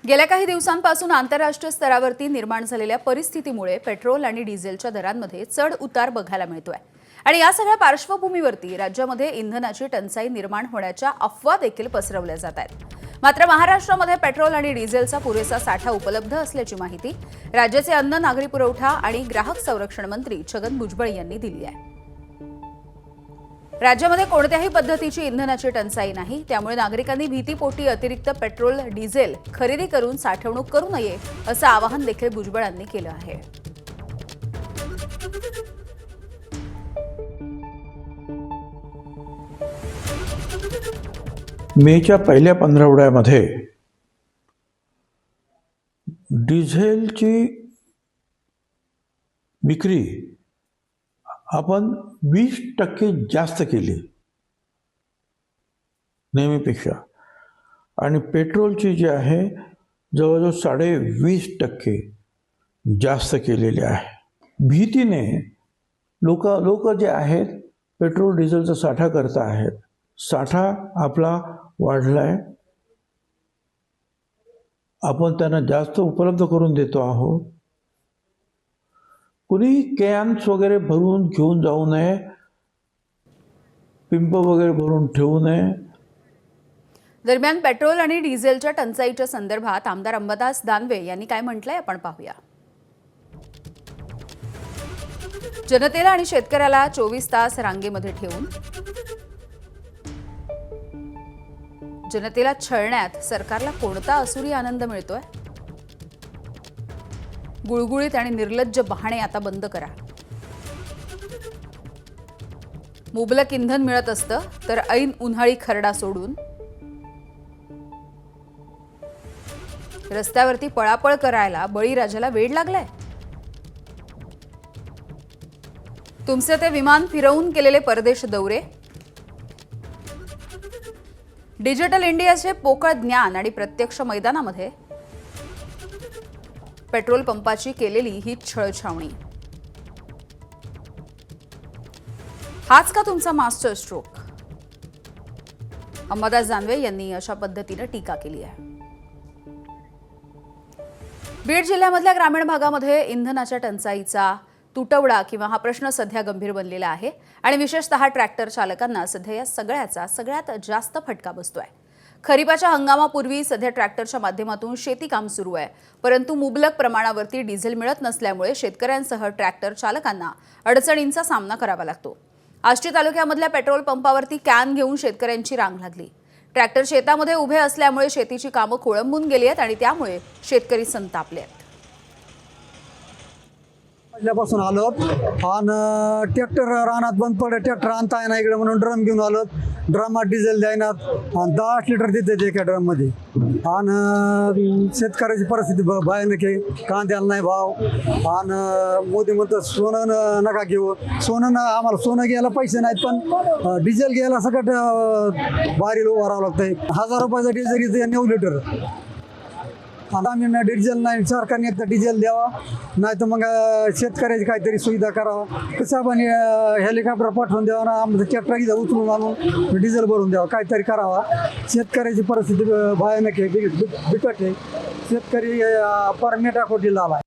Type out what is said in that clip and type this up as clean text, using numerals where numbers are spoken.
गेल्या काही दिवसांपासून आंतरराष्ट्रीय स्तरावरती निर्माण झालेल्या परिस्थितीमुळे पेट्रोल आणि डिझेलच्या दरांमध्ये चढ उतार बघायला मिळतोय। आणि या सगळ्या पार्श्वभूमीवरती राज्यामध्ये इंधनाची टंचाई निर्माण होण्याच्या अफवा देखील पसरवल्या जात आहेत। मात्र महाराष्ट्रामध्ये पेट्रोल आणि डिझेलचा पुरेसा साठा उपलब्ध असल्याची माहिती राज्याचे अन्न, नागरी पुरवठा आणि ग्राहक संरक्षण मंत्री छगन भुजबळ यांनी दिली आहे। राज्यामध्ये कोणत्याही पद्धतीची इंधनाची टंचाई नाही, त्यामुळे नागरिकांनी भीतीपोटी अतिरिक्त पेट्रोल, डिझेल खरेदी करून साठवणूक करू नये असं आवाहन देखील भुजबळांनी केलं आहे। मेच्या पहिल्या पंधरवड्यामध्ये डिझेलची विक्री आपण 20% जास्त केली नेहमीपेक्षा, आणि पेट्रोलची जी आहे जवळजवळ 20.5% जास्त केलेली आहे। भीतीने लोक जे आहेत पेट्रोल डिझेलचा साठा करत आहेत। साठा आपला वाढलाय, आपण त्यांना जास्त उपलब्ध करून देतो आहोत। कुणी कॅन्स वगैरे भरून घेऊन जाऊ नये, पिंप वगैरे भरून ठेवू नये। दरम्यान पेट्रोल आणि डिझेलच्या टंचाईच्या संदर्भात आमदार अंबादास दानवे यांनी काय म्हटलंय आपण पाहूया। जनतेला आणि शेतकऱ्याला 24 तास रांगेमध्ये ठेवून जनतेला छळण्यात सरकारला कोणता असुरी आनंद मिळतोय? गुळगुळीत आणि निर्लज्ज बहाणे आता बंद करा। मुबलक इंधन मिळत असतं तर ऐन उन्हाळी खरडा सोडून रस्त्यावरती पळापळ करायला बळीराजाला वेळ लागलाय। तुमचे ते विमान फिरवून केलेले परदेश दौरे, डिजिटल इंडियाचे पोकळ ज्ञान आणि प्रत्यक्ष मैदानामध्ये पेट्रोल पंपाची केलेली ही छळछावणी, हाच का तुमचा मास्टर स्ट्रोक? अंबादास दानवे यांनी अशा पद्धतीने टीका केली आहे। बीड जिल्ह्यामधल्या ग्रामीण भागामध्ये इंधनाच्या टंचाईचा तुटवडा किंवा हा प्रश्न सध्या गंभीर बनलेला आहे आणि विशेषतः ट्रॅक्टर चालकांना सध्या या सगळ्यात जास्त फटका बसतोय। खरीपाच्या हंगामापूर्वी सध्या ट्रॅक्टरच्या माध्यमातून शेती काम सुरू आहे, परंतु मुबलक प्रमाणावरती डिझेल मिळत नसल्यामुळे शेतकऱ्यांसह ट्रॅक्टर चालकांना अडचणींचा सामना करावा लागतो। आष्टी तालुक्यामधल्या पेट्रोल पंपावरती कॅन घेऊन शेतकऱ्यांची रांग लागली। ट्रॅक्टर शेतामध्ये उभे असल्यामुळे शेतीची कामं खोळंबून गेली आहेत आणि त्यामुळे शेतकरी संतापले आहेत। पहिल्यापासून आलो आणि ट्रॅक्टर रानात बंद पडलं, ट्रॅक्टर आणता येणार इकडे म्हणून ड्रम घेऊन आलो। ड्रमात डिझेल द्यायनात आणि 10 लिटर देते एका ड्रममध्ये। आणि शेतकऱ्याची परिस्थिती भयानक आहे, कांद्याला नाही भाव। आणि मोदी म्हणतात सोनं नका घेऊ, आम्हाला सोनं घ्यायला पैसे नाहीत, पण डिझेल घ्यायला सगळं बारीला उभं राहावं लागतंय। 1000 रुपयाचं डिझेल इथे 9 लिटर। आता आम्ही डिझेल नाही, सरकारने एकदा डिझेल द्यावा, नाही तर मग शेतकऱ्याची काहीतरी सुविधा करावा। कसं आपण हेलिकॉप्टर पाठवून द्यावा ना, आमचं ट्रॅक्टर इथं उचलून आणून डिझेल भरून द्यावा, काहीतरी करावा। शेतकऱ्याची परिस्थिती भयानक आहे, बिकट आहे। शेतकरी परमेटा कोटीला आला।